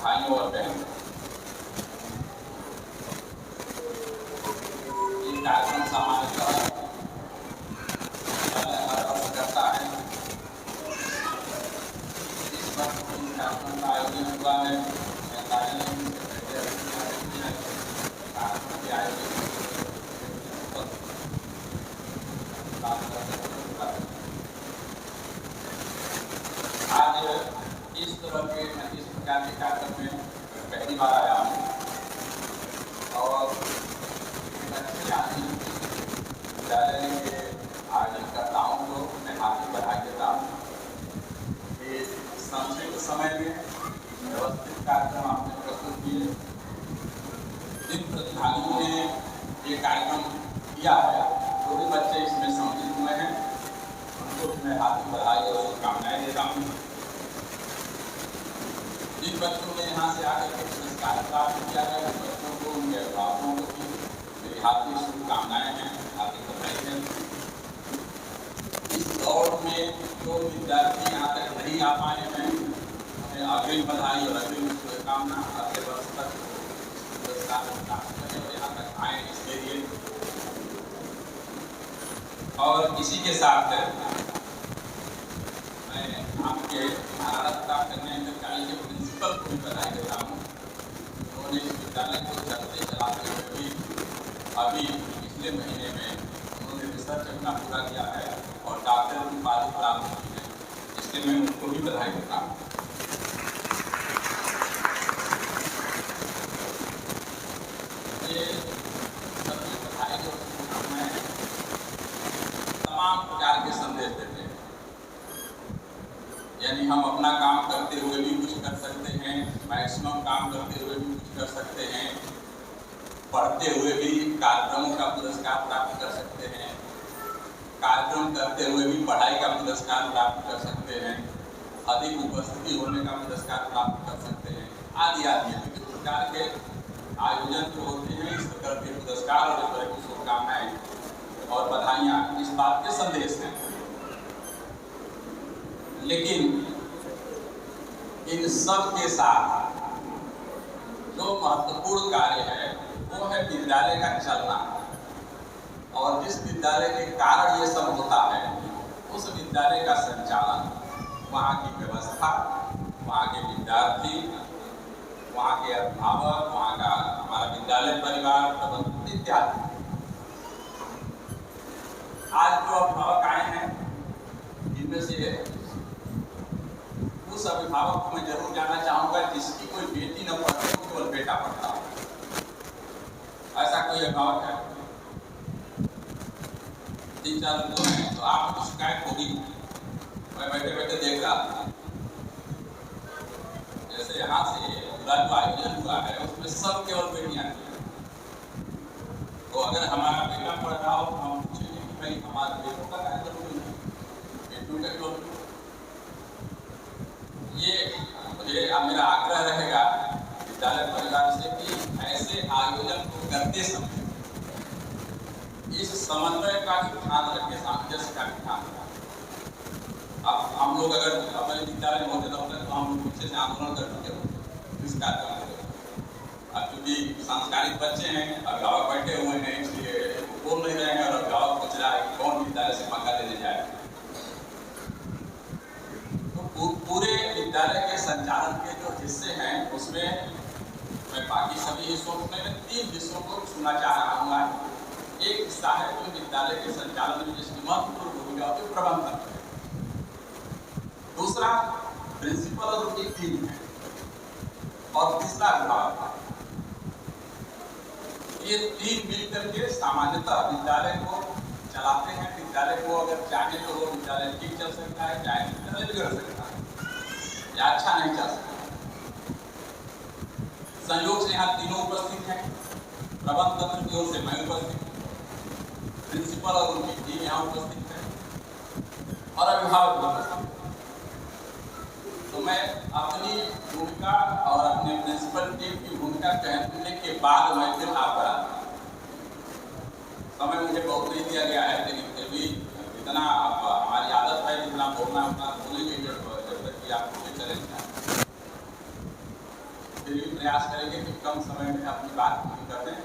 भाइयों और बहनों, ये कार्यक्रम सामान्यतः हर वर्ष करता है। इस वर्ष इन कार्यक्रम का आयोजन हुआ है कार्यक्रम के आयोजन आज इस तरह के इस प्रकार के कार्यक्रम में पहली बार आया हूँ और विद्यालय के आयोजनकर्ताओं को मैं हार्दिक बधाई देता हूँ कि संक्षिप्त समय में व्यवस्थित कार्यक्रम आपने प्रस्तुत किए। जिन प्रतिभागियों ने ये कार्यक्रम किया है वो भी बच्चे इसमें सम्मिलित हुए हैं, उनको मैं हार्दिक बधाई और शुभकामनाएं देता हूँ। जिन बच्चों ने यहाँ से आकर के पुरस्कार प्राप्त किया है उन बच्चों को, उनके अभिभावकों को भी मेरी हार्दिक शुभकामनाएं हैं, हार्दिक बधाई है। इस दौड़ में जो विद्यार्थी यहाँ तक नहीं आ पाए हैं उन्हें अग्रिम बधाई और अग्रिम शुभकामना। अगले वर्ष तक पुरस्कार प्राप्त करें और यहाँ तक आए इसके लिए। और इसी के साथ मैं आपके महारत प्राप्त करने के कार्य के प्रिंसिपल को भी बधाई देता हूँ। उन्होंने इस विद्यालय को चलते चलाते हुए भी अभी पिछले महीने में उन्होंने रिसर्च अपना पूरा किया है और डॉक्टर की उपाधि प्राप्त की है, इसलिए मैं उनको भी बधाई देता हूँ। ये सभी बधाई और शुभकामनाएं तमाम प्रकार के संदेश देते हैं। यानी हम अपना काम करते हुए भी कुछ कर सकते हैं, मैक्सिमम काम करते हुए भी कुछ कर सकते हैं, पढ़ते हुए भी कार्यक्रमों का पुरस्कार प्राप्त कर सकते हैं, कार्यक्रम करते हुए भी पढ़ाई का पुरस्कार प्राप्त कर सकते हैं, अधिक उपस्थिति होने का पुरस्कार प्राप्त कर सकते हैं, आदि आदि विभिन्न प्रकार के आयोजन जो होते हैं। इस प्रकार के पुरस्कार और इस तरह की शुभकामनाएं और बधाइयाँ इस बात के संदेश हैं। लेकिन इन सब के साथ जो महत्वपूर्ण कार्य है वो है विद्यालय का चलना, और जिस विद्यालय के कारण ये सब होता है उस विद्यालय का संचालन, वहाँ की व्यवस्था, वहाँ के विद्यार्थी, वहाँ के अभिभावक, वहाँ का हमारा विद्यालय परिवार प्रबंधन इत्यादि। आज जो अभिभावक आए हैं इनमें से उस अभिभावक को मैं जरूर जानना चाहूँगा जिसकी कोई बेटी न पढ़ती हो, केवल बेटा पढ़ता हो। ऐसा कोई अभिभावक है? 3-4 लोग हैं, तो आपको शिकायत होगी। मैं बैठे बैठे देख रहा था, जैसे यहाँ से पूरा जो आयोजन हुआ है उसमें सब केवल बेटियां थी। तो अगर हमारा बेटा पढ़ रहा हो तो हम पूछेंगे कि भाई हमारे बेटों का क्या जरूरी है, बेटों का क्यों? ये मुझे मेरा आग्रह रहेगा विद्यालय परिवार से कि ऐसे आयोजन को करते समय इस समन्वय का भी ध्यान रखें, सामंजस्य का भी ध्यान रखें। अब हम लोग अगर अपने विद्यालय में होते तो हम पीछे से आंदोलन कर चुके होते इस कार्यक्रम को। अब चूंकि सांस्कृतिक बच्चे हैं, अभिभावक बैठे हुए हैं, इसलिए बोल नहीं रहे हैं और अभिभावक पूछ रहा है कि कौन विद्यालय से पंखा देने जाए। पूरे विद्यालय के संचालन के जो हिस्से हैं उसमें मैं बाकी सभी हिस्सों में 3 हिस्सों को छूना चाह रहा हूँ। एक हिस्सा है जो विद्यालय के संचालन में जिसकी महत्वपूर्ण भूमिका होती है, प्रबंधन। दूसरा प्रिंसिपल और उनकी टीम है, और तीसरा अभिभावक। ये 3 मिलकर के सामान्यतः विद्यालय को चलाते हैं। विद्यालय को अगर चाहे तो वो विद्यालय ठीक चल सकता है, चाहे विद्यालय बिगड़ सकता है या अच्छा नहीं चल सकता। संयोग से यहाँ तीनों उपस्थित हैं। प्रबंधन की ओर से मैं उपस्थित हूँ, प्रिंसिपल और उनकी टीम यहाँ उपस्थित है, और अभिभावक उपस्थित है। तो मैं अपनी भूमिका और अपने प्रिंसिपल टीम की भूमिका कहने के बाद मैं फिर आप पर आता हूँ। समय मुझे बहुत नहीं दिया गया है, लेकिन फिर भी इतना हमारी आदत है जितना बोलना उतना बोलेंगे जब तक कि आप मुझे चले जाए। फिर भी प्रयास करेंगे कि कम समय में अपनी बात पूरी कर दें।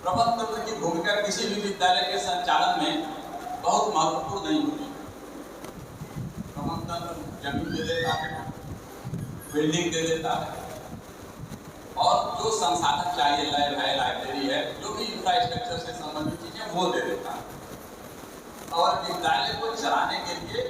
प्रबंध तंत्र की भूमिका किसी भी विद्यालय के संचालन में बहुत महत्वपूर्ण नहीं होती। प्रबंध तंत्र जमीन दे देता है, बिल्डिंग दे देता है और जो संसाधन चाहिए, लैब है, लाइब्रेरी है, जो भी इंफ्रास्ट्रक्चर से संबंधित चीजें वो दे देता है। और विद्यालय को चलाने के लिए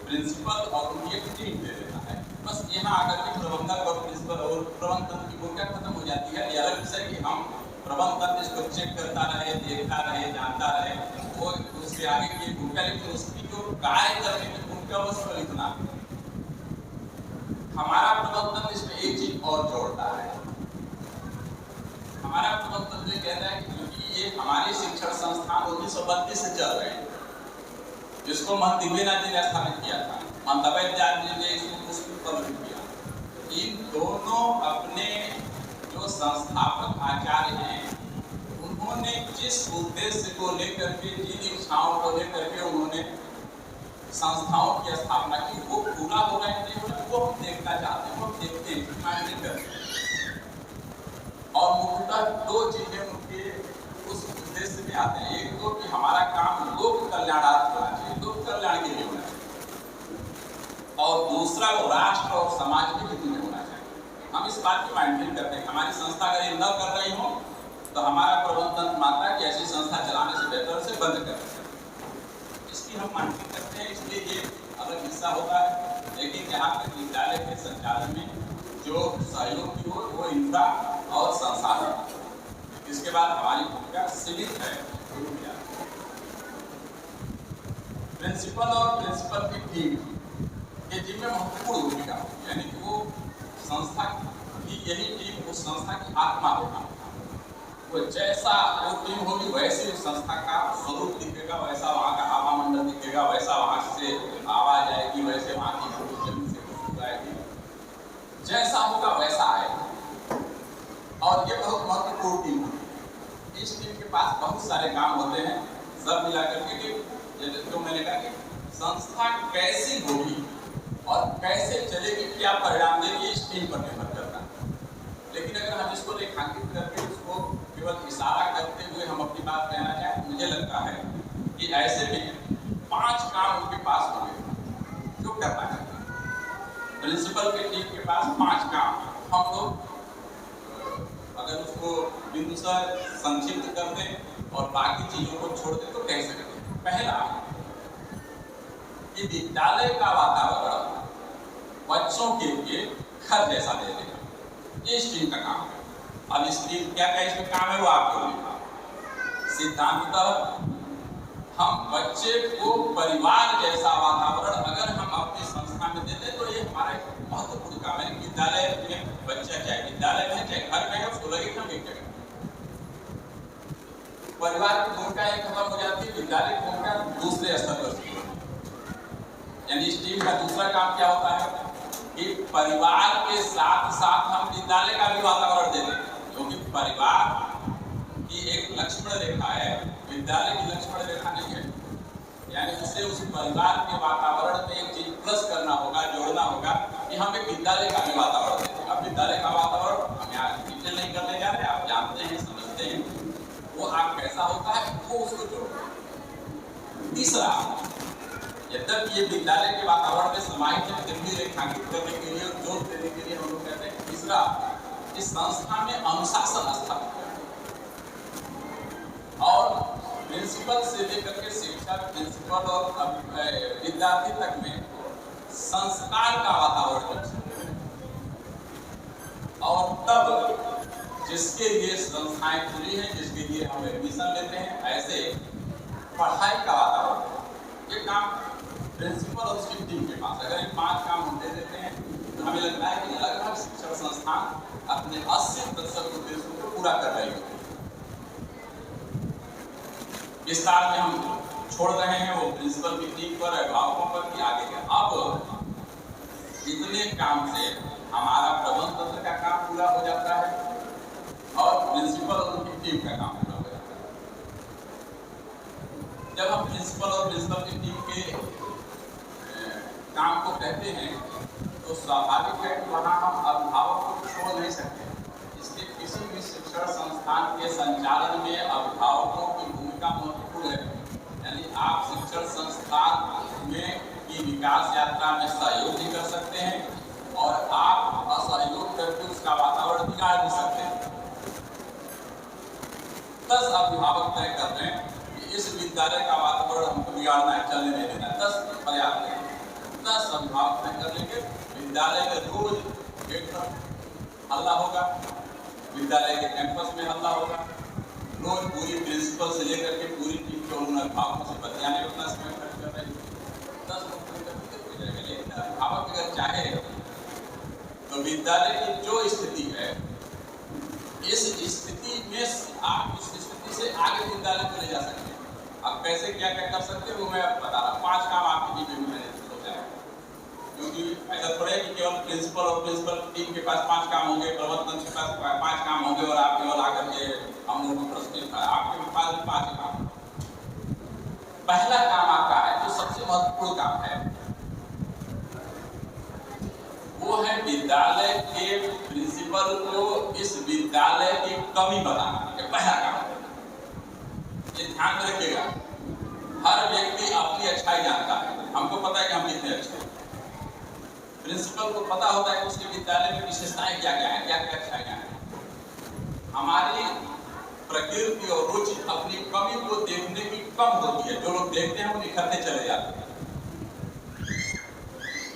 प्रिंसिपल और उनकी एक टीम दे देता है। बस यहाँ आकर के प्रबंधक और प्रिंसिपल और प्रबंध तंत्र की भूमिका खत्म हो जाती है। ये अलग विषय कि हम प्रबंध तंत्र इसको चेक करता रहे, देखता रहे, जानता रहे, वो उसके आगे की भूमिका, लेकिन उसकी जो कार्य करने की भूमिका बस इतना। हमारा प्रबंध तंत्र इसमें एक चीज और जोड़ता है। हमारा प्रबंध तंत्र कहता है कि क्योंकि ये हमारे शिक्षण संस्थान 1932 से चल रहे हैं, जिसको महंत दिव्यनाथ जी ने स्थापित किया था, महंत अभयदास जी ने इसको कंप्लीट किया। इन दोनों अपने जो संस्थापक आचार्य हैं, उन्होंने जिस उद्देश्य को लेकर के, जिन इच्छाओं को लेकर के उन्होंने संस्थाओं की स्थापना की, वो पूरा हो रहा है नहीं हो रहा, वो हम देखना चाहते हैं, वो देखते हैं। और मुख्यतः दो चीजें उनके उस उद्देश्य में आते हैं। एक तो कि हमारा काम लोक कल्याणार्थ होना चाहिए, लोक कल्याण के लिए होना चाहिए, और दूसरा वो राष्ट्र और समाज के हित में होना चाहिए। हम इस बात की मेंटेन करते हैं। हमारी संस्था अगर ये न कर रही हो तो हमारा प्रबंध तंत्र मानता है कि ऐसी संस्था चलाने से बेहतर से बंद कर दें। इसकी हम मेंटेन करते हैं, इसलिए ये अलग हिस्सा होता है। लेकिन जहाँ तक विद्यालय के संचालन में जो सहयोग की हो, वो इंफ्रा और संसाधन, इसके बाद हमारी भूमिका सीमित है। प्रिंसिपल और प्रिंसिपल की टीम के टीम में महत्वपूर्ण भूमिका होगी, यानी कि वो संस्था की, यही टीम उस संस्था की आत्मा होगी। वो जैसा वो टीम होगी वैसे उस संस्था का स्वरूप दिखेगा, वैसा वहाँ का हवा मंडल दिखेगा, वैसा वहाँ से आवाज आएगी, वैसे वहाँ की जमीन से खुशबू आएगी, जैसा होगा वैसा आएगा। और ये बहुत महत्वपूर्ण टीम होगी। इस टीम के पास बहुत सारे काम होते हैं, सब मिला करके कि जो मैंने कहा कि संस्था कैसी होगी और कैसे चलेगी, क्या परिणाम देगी, इस टीम पर निर्भर करता है। लेकिन अगर हम इसको रेखांकित करके उसको केवल इशारा करते हुए हम अपनी बात कहना चाहें, मुझे लगता है कि ऐसे में 5 काम उनके पास होंगे जो करना है। प्रिंसिपल की टीम के पास 5 काम, हम लोग अगर उसको बिंदुसर संक्षिप्त कर दें और बाकी चीजों को छोड़ दें तो कह सकते हैं। पहला कि विद्यालय का वातावरण बच्चों के लिए घर जैसा दे देगा, ये इस टीम का काम है। अब इस टीम क्या क्या इसमें काम है वो आपको लिखा। सिद्धांततः हम बच्चे को परिवार जैसा वातावरण अगर हम अपनी संस्था में देते तो ये हमारा एक महत्वपूर्ण काम है। विद्यालय में बच्चा चाहे विद्यालय में चाहे घर में है, उसको लगे हम एक जगह। परिवार की भूमिका एक खत्म हो जाती है, विद्यालय की भूमिका दूसरे स्तर पर शुरू होती है। यानी इस टीम का दूसरा काम क्या होता है कि परिवार के साथ साथ हम विद्यालय का भी वातावरण दे दें, क्योंकि परिवार की एक लक्ष्मण रेखा है, विद्यालय की लक्ष्मण रेखा नहीं है। यानी उसे उस परिवार के वातावरण में एक चीज प्लस करना होगा, जोड़ना होगा कि हम एक विद्यालय का भी वातावरण देते हैं। अब विद्यालय का वातावरण हम यहाँ डिटेल नहीं करने जा रहे, आप जानते हैं, समझते हैं वो आप कैसा होता है, वो उसको जोड़ो। तीसरा, यद्यपि ये विद्यालय के वातावरण में समाहित है, फिर भी रेखांकित करने के लिए, जोर देने के लिए हम लोग कहते हैं तीसरा, इस संस्था में अनुशासन स्थापित करें और प्रिंसिपल से लेकर के शिक्षक, प्रिंसिपल और विद्यार्थी तक में संस्कार का वातावरण और तब जिसके लिए संस्थाएं खुली हैं, जिसके लिए हम एडमिशन लेते हैं, ऐसे पढ़ाई का वातावरण, ये काम प्रिंसिपल और उसकी टीम के पास अगर इन 5 काम हम दे देते हैं तो हमें लगता है कि लगभग शिक्षण संस्थान अपने 80% उद्देश्यों को पूरा कर रही है। विस्तार में हम छोड़ रहे हैं वो प्रिंसिपल की टीम पर, अभिभावकों पर कि आगे के। अब इतने काम से हमारा प्रबंध तंत्र का काम पूरा हो जाता है और प्रिंसिपल और उनकी टीम का काम पूरा हो जाता है। जब हम प्रिंसिपल और प्रिंसिपल की टीम के काम को कहते हैं तो स्वाभाविक है कि वहाँ हम अब विकास यात्रा में सहयोग भी कर सकते हैं और आप असहयोग करके उसका वातावरण बिगाड़ भी सकते हैं। 10 अभिभावक तय कर रहे हैं कि इस विद्यालय का वातावरण हमको बिगाड़ना है, चलने नहीं देना। 10 पर्याप्त है। 10 अभिभावक तय कर लेंगे। विद्यालय में रोज गेट पर हल्ला होगा, विद्यालय के कैंपस में हल्ला होगा, रोज पूरी प्रिंसिपल से लेकर के पूरी टीम को उन अभिभावकों से बतियाने में अपना समय खर्च कर रहे हैं। 10 लोग हो जाएगा। लेकिन अभिभावक अगर चाहे तो विद्यालय की जो स्थिति है, इस स्थिति में आप इस स्थिति से आगे विद्यालय को ले जा सकते हैं। अब कैसे क्या क्या कर सकते हैं वो मैं बता रहा हूँ। 5 काम आपके जीवन में मैंने सोचा है, क्योंकि ऐसा थोड़ा है कि केवल प्रिंसिपल और प्रिंसिपल टीम के पास 5 काम होंगे, प्रबंधन के पास 5 काम होंगे और आप केवल आकर के हम लोगों को प्रश्न आपके पास 5 काम। पहला काम आपका है जो सबसे महत्वपूर्ण काम है, वो है विद्यालय के प्रिंसिपल को इस विद्यालय की कमी बताना। ये पहला काम है। ये ध्यान में रखिएगा। हर व्यक्ति अपनी अच्छाई जानता है। हमको पता है कि हम कितने अच्छे हैं। प्रिंसिपल को पता होता है कि उसके विद्यालय में विशेषताएं क्या क्या है, क्या क्या अच्छाइयां हैं। हमारी प्रकृति और रुचि अपनी कमी को देखने की कम होती है। जो लोग देखते हैं वो निखरते चले जाते हैं।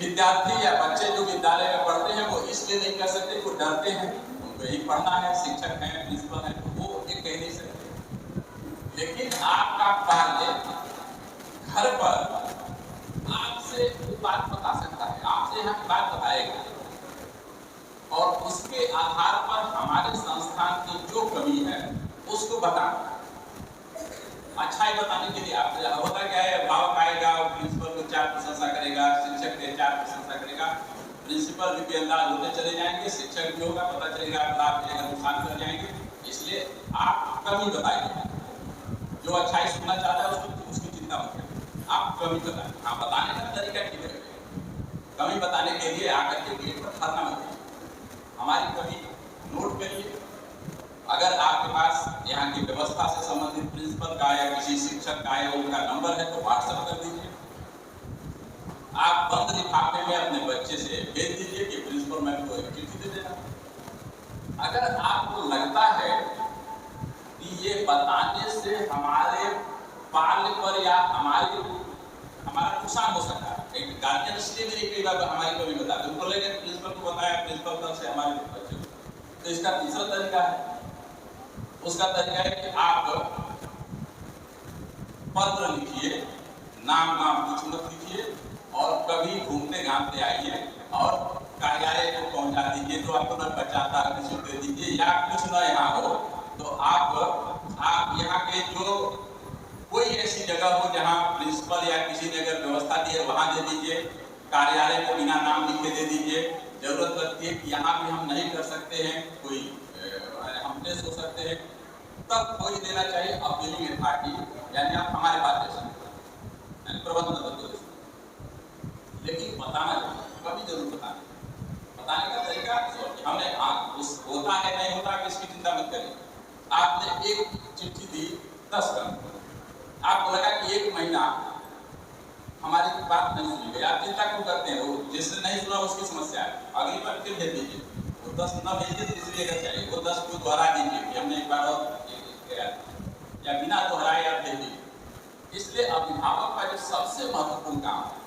विद्यार्थी या बच्चे जो विद्यालय में पढ़ते हैं वो इसलिए नहीं कर सकते, वो डरते हैं, उनको यही पढ़ना है, शिक्षक है, प्रिंसिपल है, तो वो ये कह नहीं सकते। लेकिन आपका कार्य घर पर आपसे बात बता सकता है, आपसे यहाँ की बात बताएगा और उसके आधार पर हमारे संस्थान की जो कमी है उसको बताना। अच्छाई बताने के लिए आप होता क्या है, अभिभावक आएगा, प्रिंसिपल को 4 प्रशंसा करेगा, शिक्षक के 4 प्रशंसा करेगा, प्रिंसिपल भी बेअंदाज होते चले जाएंगे, शिक्षक भी होगा, पता चलेगा आप नुकसान कर जाएंगे। इसलिए आप कमी बताइए। जो अच्छाई सुनना चाहता है उसकी चिंता मत करिए, आप कमी बताएं। हाँ, बताने का तरीका ठीक है। कमी बताने के लिए आकर के गेट पर धरना मत करिए, हमारी कमी नोट करिए। अगर आपके पास यहाँ की व्यवस्था से संबंधित प्रिंसिपल का या किसी शिक्षक का या उनका नंबर है तो व्हाट्सएप कर दीजिए। आप बंद लिफाफे में अपने बच्चे से भेज दीजिए कि प्रिंसिपल मैम को एक चिट्ठी दे देना। अगर आपको लगता है कि ये बताने से हमारे बाल्य पर या हमारा नुकसान हो सकता है, एक गार्जियन इसलिए मेरी कई बार हमारी कभी बताते उनको लगे प्रिंसिपल को बताया, प्रिंसिपल तरफ से हमारे बच्चे को, तो इसका तीसरा तरीका है। उसका तरीका है कि आप पत्र लिखिए, नाम कुछ मत लिखिए और कभी घूमते घामते आइए और कार्यालय को पहुंचा दीजिए। जो आपको न बचाता किसी को दे दीजिए, या कुछ न यहाँ हो तो आप यहाँ के जो कोई ऐसी जगह हो जहाँ प्रिंसिपल या किसी ने अगर व्यवस्था दी है वहाँ दे दीजिए। कार्यालय को बिना नाम लिखे दे दीजिए। जरूरत लगती है कि यहाँ भी हम नहीं कर सकते हैं, कोई हमलेस हो सकते हैं, तब कोई देना चाहिए अपीलिंग अथॉरिटी, यानी आप हमारे पास दे सकते हैं, प्रबंधन दे सकते हैं। लेकिन बताना चाहिए, कभी जरूर बताने का तरीका हमने होता है नहीं होता इसकी चिंता मत करिए। आपने एक चिट्ठी दी 10 करोड़, आपको लगा कि 1 महीना हमारी बात नहीं सुनी गई, आप चिंता क्यों करते हैं? वो जिसने नहीं सुना उसकी समस्या है, अगली बार फिर भेज दीजिए। वो 10 न भेजिए तो इसलिए अगर चाहिए वो 10 को दोहरा दीजिए कि हमने एक बार और या बिना दोहराए आप भेज दीजिए। इसलिए अभिभावक का जो सबसे महत्वपूर्ण काम है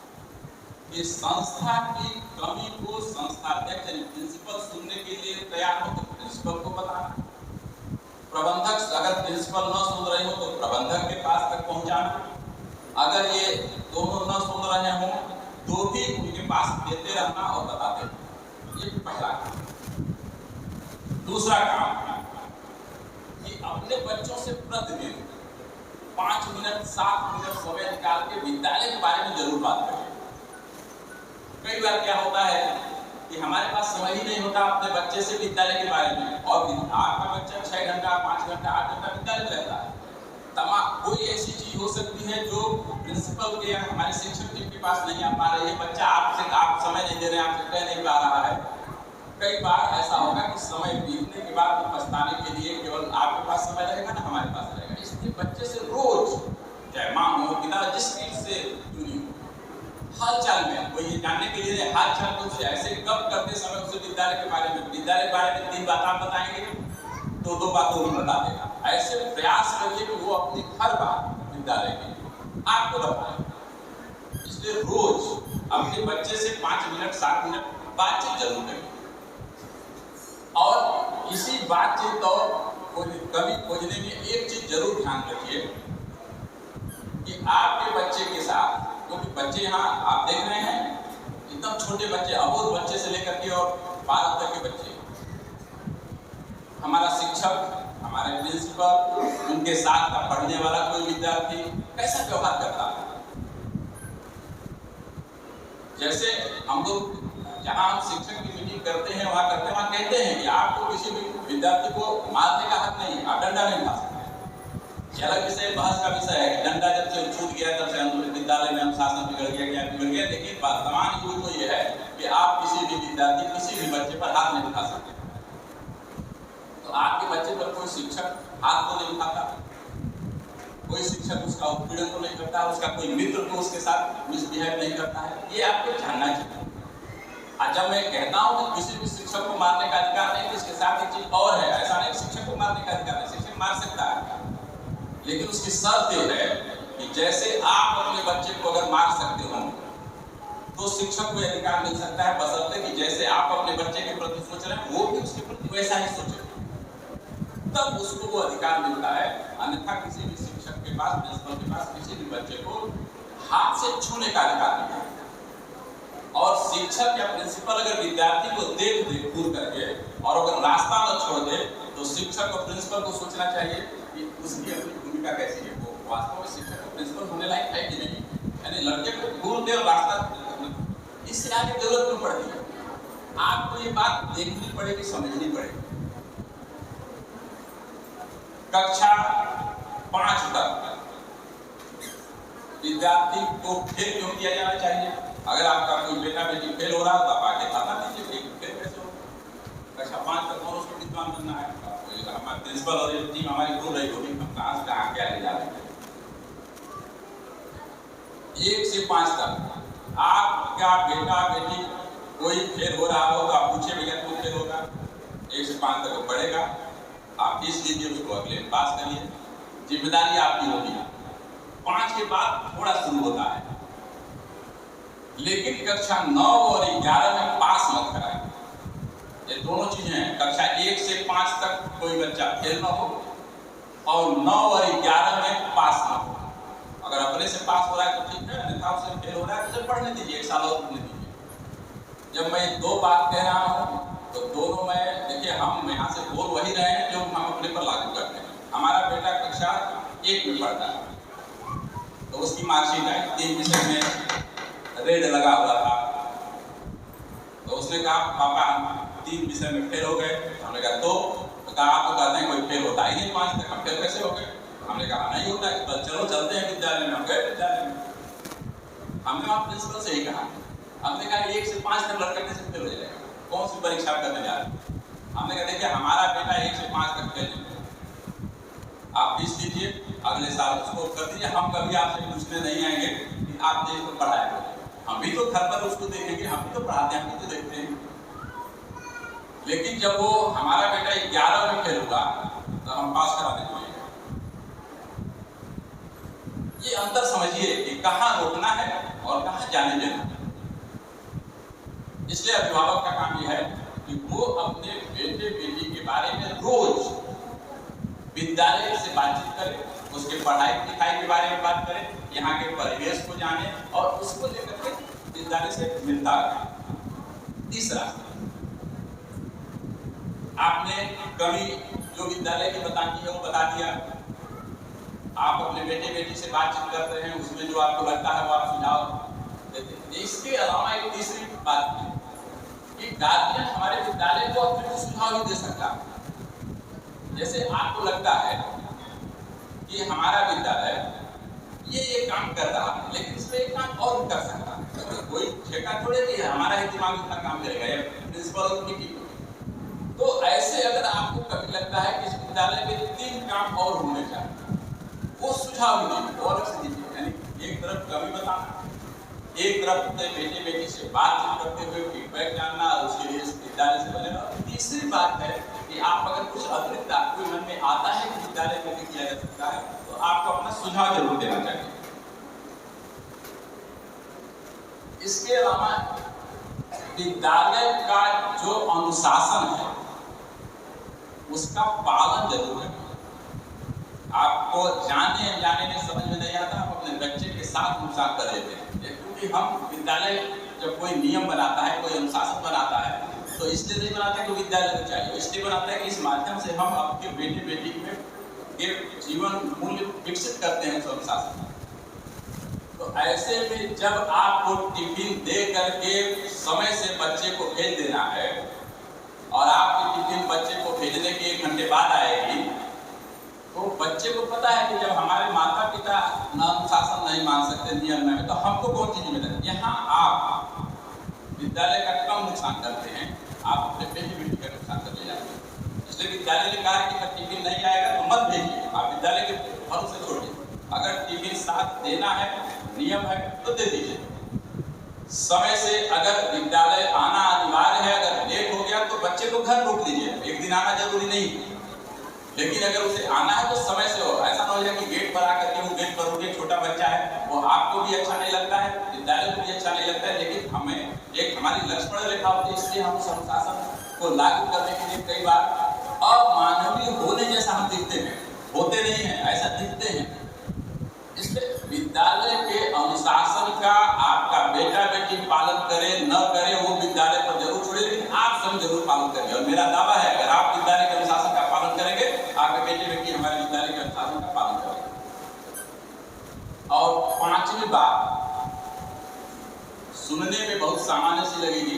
कि संस्था की कमी को संस्थाध्यक्ष यानी प्रिंसिपल सुनने के लिए तैयार हो तो प्रिंसिपल को बताना, प्रबंधक अगर प्रिंसिपल न सुन रहे हो तो प्रबंधक के पास तक पहुंचाना, अगर ये दोनों न सुन रहे हों तो भी उनके पास देते रहना और बताते रहना। ये पहला काम। दूसरा काम कि अपने बच्चों से प्रतिदिन 5 मिनट 7 मिनट समय निकाल के विद्यालय के बारे में जरूर बात करें। कई बार क्या होता है कि हमारे पास समय ही नहीं होता अपने बच्चे से विद्यालय के बारे में, और आपका बच्चा 6 घंटा 5 घंटा 8 घंटा विद्यालय में रहता है। कोई ऐसी चीज हो सकती है जो प्रिंसिपल के या हमारे शिक्षक के पास नहीं आ पा रही है, बच्चा आप समय नहीं दे रहे हैं, आपसे कह नहीं पा रहा है। कई बार ऐसा होगा कि समय बीतने के बाद पछताने के लिए केवल आपके पास समय रहेगा ना हमारे पास रहेगा। इसलिए बच्चे से रोज, चाहे माँ हो पिता जिस चीज से जुड़ी हो, हाल चाल में जानने के लिए हाथ चाल को ऐसे कब करते समय उसे विद्यालय के बारे में 3 बात आप बताएंगे तो 2 बात वो बता देगा। ऐसे प्रयास करिए कि वो अपनी हर बात विद्यालय की आपको बताए। इसलिए रोज अपने बच्चे से 5 मिनट 7 मिनट बातचीत जरूर करिए और इसी बातचीत और कमी खोजने में एक चीज जरूर ध्यान रखिए कि आपके बच्चे के साथ, क्योंकि बच्चे यहाँ आप देख रहे हैं एकदम छोटे बच्चे, अबोध बच्चे से लेकर के और 12 तक के बच्चे, हमारा शिक्षक, हमारे प्रिंसिपल, उनके साथ का पढ़ने वाला कोई विद्यार्थी कैसा व्यवहार करता है। जैसे हम लोग जहाँ हम शिक्षक की मीटिंग करते हैं वहाँ कहते हैं कि आपको किसी भी विद्यार्थी को मारने का हक नहीं, आप डंडा नहीं मार सकते। ये अलग विषय, बहस का विषय है कि डंडा जब से छूट गया तब से विद्यालय में अनुशासन बिगड़ गया, क्या बिगड़ गया। लेकिन वर्तमान युग तो ये है कि आप किसी भी विद्यार्थी, किसी भी बच्चे पर हाथ नहीं उठा सकते। तो आपके बच्चे पर कोई शिक्षक हाथ तो नहीं उठाता, कोई शिक्षक उसका उत्पीड़न तो नहीं करता, उसका कोई मित्र तो उसके साथ मिसबिहेव नहीं करता है, ये आपको जानना चाहिए। और जब मैं कहता हूँ कि किसी भी शिक्षक को मारने का अधिकार नहीं, तो इसके साथ एक चीज और है। ऐसा नहीं शिक्षक को मारने का अधिकार है, शिक्षक मार सकता है, लेकिन उसकी शर्त यह है कि जैसे आप अपने बच्चे को अगर मार सकते हो तो शिक्षक को अधिकार मिल सकता है, बशर्ते कि जैसे आप अपने बच्चे के प्रति सोच रहे हैं वो भी उसके प्रति वैसा ही सोचे, तब उसको वो अधिकार मिलता है। अन्यथा किसी भी शिक्षक के पास, प्रिंसिपल के पास किसी भी बच्चे को हाथ से छूने का अधिकार नहीं है। और शिक्षक या प्रिंसिपल अगर विद्यार्थी को देख दूर करके और अगर रास्ता न छोड़ दे तो शिक्षक और प्रिंसिपल को सोचना चाहिए कि उसकी अपनी भूमिका कैसी है, वो वास्तव में शिक्षक और प्रिंसिपल होने लायक है कि नहीं। यानी लड़के को घूर दे और रास्ता, इससे आगे जरूरत क्यों पड़ती है। आपको ये बात देखनी पड़ेगी, समझनी पड़ेगी। कक्षा 5 तक विद्यार्थी को फेल क्यों किया जाना चाहिए। अगर आपका कोई बेटा बेटी फेल हो रहा है तो आप आके बता दीजिए फेल कैसे हो। कक्षा 5 तक और उसको विद्वान बनना है, हमारे प्रिंसिपल और टीम हमारी बोल रही होगी हम कहाँ से कहाँ क्या ले जा रहे हैं। 1 से 5 तक आपका बेटा बेटी कोई फेल हो रहा हो तो आप पूछे भैया क्यों फेल होगा। 1 से 5 तक वो पढ़ेगा, आप फीस लीजिए, उसको अगले पास करिए, जिम्मेदारी आपकी होगी। 5 के बाद थोड़ा शुरू होता है, लेकिन कक्षा 9 और 11 में पास मत कराएं। ये दोनों चीजें हैं। कक्षा 1 से 5 तक कोई बच्चा फेल न हो और 9 और 11 में पास न हो। अगर अपने से पास हो रहा है तो ठीक है, अन्यथा उससे फेल हो रहा है तो उसे पढ़ने दीजिए, 1 साल और पढ़ने दीजिए। जब मैं 2 बात कह रहा हूँ तो दोनों में देखिए हम यहाँ से बोल वही रहे हैं जो हम अपने पर लागू करते हैं। हमारा बेटा कक्षा 1 में पढ़ता है तो उसकी मार्कशीट आई, 3 विषय में रेड लगा हुआ था। तो उसने कहा पापा 3 विषय में फेल हो गए। हमने कहा तो कहा आप तो कहते हैं कोई फेल होता ही नहीं 5 तक, हम फेल कैसे हो गए। हमने कहा नहीं होता है, तो चलो चलते हैं विद्यालय में। हम गए विद्यालय में, हमने वहाँ प्रिंसिपल से ही कहा, हमने कहा 1 से 5 तक लड़का कैसे फेल हो जाएगा, कौन सी परीक्षा करने जा रहे हैं। हमने कहा देखिए हमारा बेटा 1 से 5 तक फेल है, आप फीस दीजिए, अगले साल उसको कर दीजिए। हम कभी आपसे पूछने नहीं आएंगे कि आपने इसको पढ़ाया, हम भी तो घर पर उसको देखेंगे, हम भी तो पढ़ाते हैं, हम भी तो देखते हैं। लेकिन जब वो हमारा बेटा 11 में फेल हुआ तो हम पास करा देंगे। ये अंतर समझिए कि कहाँ रोकना है और कहाँ जाने देना। इसलिए अभिभावक का काम यह है कि वो अपने बेटे बेटी के बारे में रोज विद्यालय से बातचीत करें, उसके पढ़ाई लिखाई के बारे में बात करें, यहाँ के परिवेश को जाने और उसको लेकर के विद्यालय से मिलता रहे। तीसरा, आपने कभी जो विद्यालय की बतानी है वो बता दिया, आप अपने बेटे बेटी से बातचीत करते हैं, उसमें जो आपको लगता है वो आप सुझाव देते हैं। इसके अलावा एक तीसरी बात है कि गार्जियन हमारे विद्यालय को अपने को सुझाव ही दे सकता है। जैसे आपको लगता है कि हमारा विद्यालय ये काम कर रहा है, लेकिन इसमें एक काम और भी कर सकता है, तो कोई ठेका थोड़े कि हमारा ही दिमाग इतना काम करेगा या प्रिंसिपल की टीम। तो ऐसे अगर आपको कभी लगता है कि इस विद्यालय में 3 काम और होने चाहिए, वो सुझाव दीजिए और दीजिए। यानी एक तरफ कमी बताना, एक तरफ अपने बेटे बेटी से बातचीत करते हुए फीडबैक जानना और उसके लिए विद्यालय से बने। और तीसरी बात है कि आप अगर कुछ अतिरिक्त आपके मन में आता है कि विद्यालय में भी किया जा सकता है तो आपको अपना सुझाव जरूर देना चाहिए। इसके अलावा विद्यालय का जो अनुशासन है उसका पालन जरूर करें। आपको जाने अनजाने में समझ में नहीं आता, आप अपने बच्चे के साथ नुकसान कर देते हैं। क्योंकि हम विद्यालय जब कोई नियम बनाता है, कोई अनुशासन बनाता है, तो इसलिए नहीं बनाता है कि विद्यालय को चाहिए, इसलिए बनाता है कि इस माध्यम से हम आपके बेटे बेटी में के जीवन मूल्य विकसित करते हैं अनुशासन। तो ऐसे में जब आपको टिफिन दे करके समय से बच्चे को भेज देना है और आपकी टिफिन बच्चे को भेजने के 1 घंटे बाद आएगी, तो बच्चे को पता है कि जब हमारे माता पिता अनुशासन नहीं मान सकते नियम में, तो हमको कौन सी जिम्मेदारी। यहाँ आप विद्यालय का कम नुकसान करते हैं, आप अपने बेटी बेटी का नुकसान कर ले जाते हैं। इसलिए विद्यालय ने कहा कि अगर टिफिन नहीं आएगा तो मत भेजिए, आप विद्यालय के भरोसे छोड़िए। अगर टिफिन साथ देना है, नियम है, तो दे दीजिए समय से। अगर विद्यालय आना अनिवार्य है, अगर लेट हो गया तो बच्चे को घर रोक लीजिए, एक दिन आना जरूरी नहीं, लेकिन अगर उसे आना है तो समय से हो। ऐसा ना हो जाए कि गेट पर आकर के वो गेट पर रुके, छोटा बच्चा है, वो आपको भी अच्छा नहीं लगता है, विद्यालय को भी अच्छा नहीं लगता है। लेकिन हमें एक हमारी लक्ष्मण रेखा होती है, इसलिए हम उस अनुशासन को लागू करने के लिए कई बार अमानवीय होने जैसा हम दिखते हैं, होते नहीं है, ऐसा दिखते हैं। इसलिए विद्यालय के अनुशासन का आपका बेटा बेटी पालन करे न करे वो विद्यालय पर जरूर छोड़े, लेकिन आप सब जरूर पालन करेंगे। और मेरा दावा है अगर आप विद्यालय के अनुशासन का पालन करेंगे, आपके बेटे बेटी हमारे विद्यालय के अनुशासन का पालन करेंगे। और 5वीं बात सुनने में बहुत सामान्य सी लगेगी,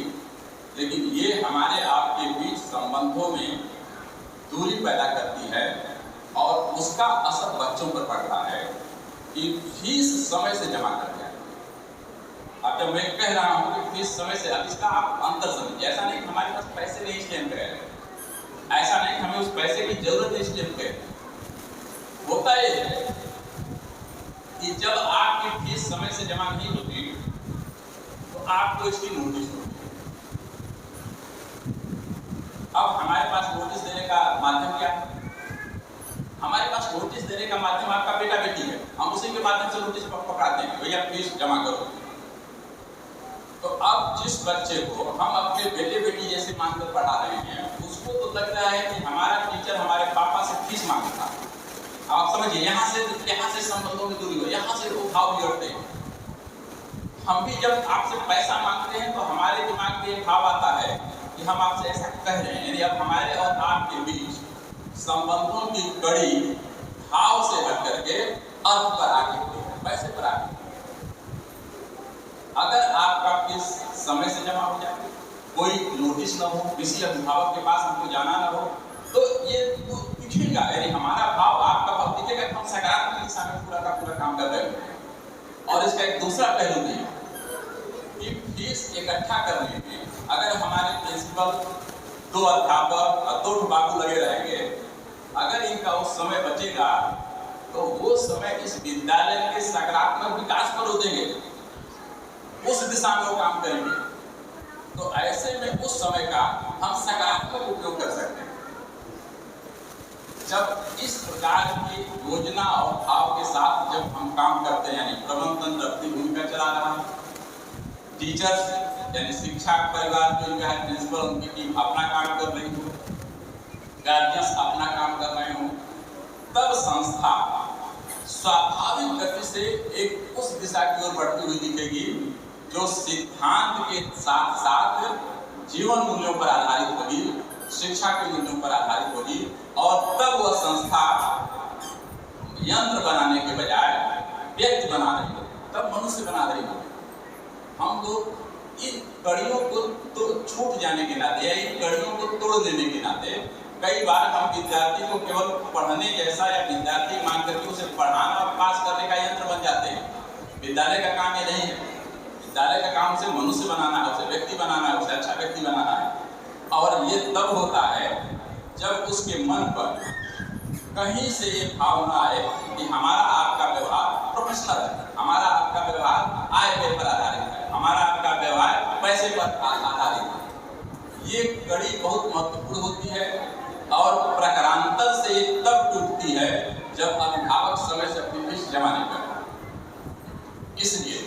लेकिन ये हमारे आपके बीच संबंधों में दूरी पैदा करती है और उसका असर बच्चों पर पड़ता है कि फीस समय से जमा कर दिया। अब जब मैं कह रहा हूं कि फीस समय से, अब इसका आप अंतर समझिए। ऐसा नहीं कि हमारे पास पैसे नहीं इसलिए हम कह रहे हैं, ऐसा नहीं कि हमें उस पैसे की जरूरत है इसलिए हम कह रहे हैं। होता ये है कि जब आपकी फीस समय से जमा नहीं होती तो आपको इसकी नोटिस होती है। अब हमारे पास नोटिस देने का माध्यम क्या है? हमारे पास नोटिस देने का माध्यम आपका बेटा बेटी है, हम उसी के माध्यम से नोटिस पकड़ाते हैं, भैया फीस जमा करो। तो अब जिस बच्चे को हम अपने बेटे बेटी जैसे मानकर पढ़ा रहे हैं, उसको तो लग रहा है कि हमारा टीचर हमारे पापा से फीस मांगता है। आप समझिए, यहाँ से संबंधों में दूरी हो, यहाँ से भाव जोड़ते हैं। हम भी जब आपसे पैसा मांगते हैं तो हमारे दिमाग में एक भाव आता है कि हम आपसे ऐसा कह रहे हैं, अब हमारे और आपके बीच संबंधों की कड़ी भाव से हट करके अर्थ पर आगे, पैसे पर आगे। अगर आपका फीस समय से जमा हो जाए, कोई नोटिस न हो, किसी अभिभावक के पास हमको जाना न हो, तो ये तो दिखेगा, यानी हमारा भाव आपका भाव दिखेगा कि हम सकारात्मक दिशा में पूरा का पूरा काम कर रहे हैं। और इसका एक दूसरा पहलू भी है कि फीस इकट्ठा करने में अगर हमारे प्रिंसिपल, 2 अध्यापक और 2 बाबू लगे रहेंगे, अगर इनका उस समय बचेगा तो वो समय इस विद्यालय के सकारात्मक विकास पर हो देंगे, उस दिशा में वो काम करेंगे। तो ऐसे में उस समय का हम सकारात्मक उपयोग कर सकते हैं। जब इस प्रकार की योजना और भाव के साथ जब हम काम करते हैं, यानी प्रबंधन अपनी भूमिका चला रहा है, टीचर्स यानी शिक्षा परिवार जो इनका है, प्रिंसिपल उनकी टीम अपना काम कर रही हो, गार्जियंस अपना काम कर रहे हो, तब संस्था स्वाभाविक गति से एक उस दिशा की ओर बढ़ती हुई दिखेगी जो सिद्धांत के साथ साथ जीवन मूल्यों पर आधारित होगी, शिक्षा के मूल्यों पर आधारित होगी। और तब वह संस्था यंत्र बनाने के बजाय व्यक्ति बना रही होगी, तब मनुष्य बना रही होगी। हम लोग इन कड़ियों को तो छूट जाने के नाते या इन कड़ियों को तोड़ देने के नाते कई बार हम विद्यार्थी को केवल पढ़ने जैसा या विद्यार्थी मान करके उसे पढ़ाना और पास करने का यंत्र बन जाते हैं। विद्यालय का काम ये नहीं है। विद्यालय का काम उसे मनुष्य बनाना है, उसे व्यक्ति बनाना है, उसे अच्छा व्यक्ति बनाना है। और ये तब होता है जब उसके मन पर कहीं से ये भावना आए कि हमारा आपका व्यवहार प्रोफेशनल है, हमारा आपका व्यवहार आय व्यय पर आधारित है। हमारा आपका व्यवहार पैसे पर आधारित है। ये कड़ी बहुत महत्वपूर्ण होती है और प्रकारांतर से ये तब टूटती है जब अभिभावक समय से अपनी फीस जमा नहीं करते। इसलिए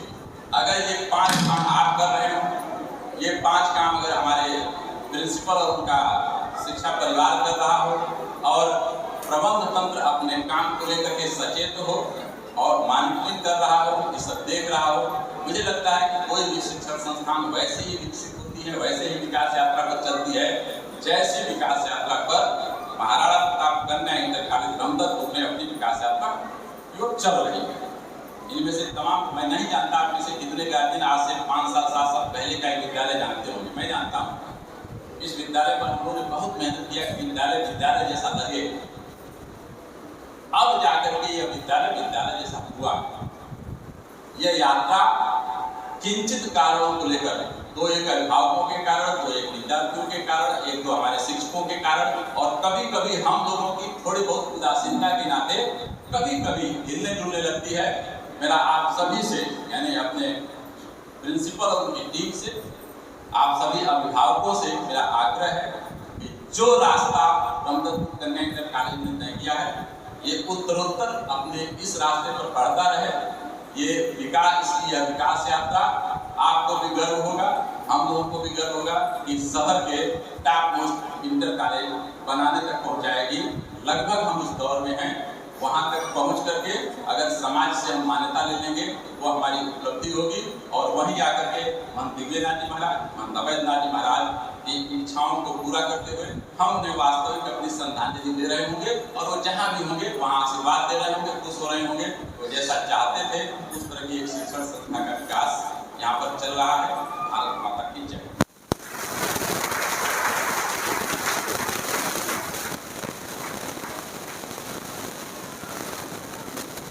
अगर ये 5 काम आप कर रहे हो, ये 5 काम अगर हमारे प्रिंसिपल और उनका शिक्षा परिवार कर रहा हो और प्रबंध तंत्र अपने काम को लेकर के सचेत हो और मॉनिटरिंग कर रहा हो, ये सब देख रहा हो, मुझे लगता है कि कोई भी शिक्षण संस्थान वैसे ही विकसित होती है, वैसे ही विकास यात्रा पर चलती है जैसी विकास यात्रा पर महाराणा प्रताप कन्या इंटर कॉलेज रामदत्त में अपनी विकास यात्रा जो चल रही है। इनमें से तमाम, मैं नहीं जानता आप में से कितने गार्जियन आज से 5 साल 7 साल पहले का एक विद्यालय जानते होंगे, मैं जानता हूँ। इस विद्यालय पर हम लोगों ने बहुत मेहनत किया कि विद्यालय जैसा लगे। अब जाकर के यह विद्यालय जैसा हुआ। यह यात्रा किंचित कारणों को लेकर, दो एक अभिभावकों के कारण, दो एक विद्यार्थियों के कारण, एक दो हमारे शिक्षकों के कारण और कभी कभी हम लोगों की थोड़ी बहुत उदासीनता के नाते कभी कभी हिलने डुलने लगती है। मेरा आप सभी से, यानी अपने प्रिंसिपल और उनकी टीम से, आप सभी अभिभावकों से मेरा आग्रह है कि जो रास्ता रामदत्त कन्या इंटर कॉलेज ने तय किया है, ये उत्तरोत्तर अपने इस रास्ते पर बढ़ता रहे। ये विकास यात्रा आपको भी गर्व होगा, हम लोगों को भी गर्व होगा कि शहर के टॉप मोस्ट इंटर कॉलेज बनाने तक पहुंचाएगी। लगभग हम उस दौर में हैं। वहां तक पहुंच करके अगर समाज से हम मान्यता ले लेंगे वो हमारी उपलब्धि होगी और वहीं आकर के हम दिव्यनाथ जी महाराज, हम अवैधनाथ जी महाराज की इच्छाओं को पूरा करते हुए हम उन्हें वास्तविक अपनी श्रद्धांजलि दे रहे होंगे और वो जहाँ भी होंगे वहाँ आशीर्वाद दे रहे होंगे, खुश हो रहे होंगे। वो जैसा चाहते थे उस तरह की एक शिक्षण संस्था का विकास यहाँ पर चल रहा है।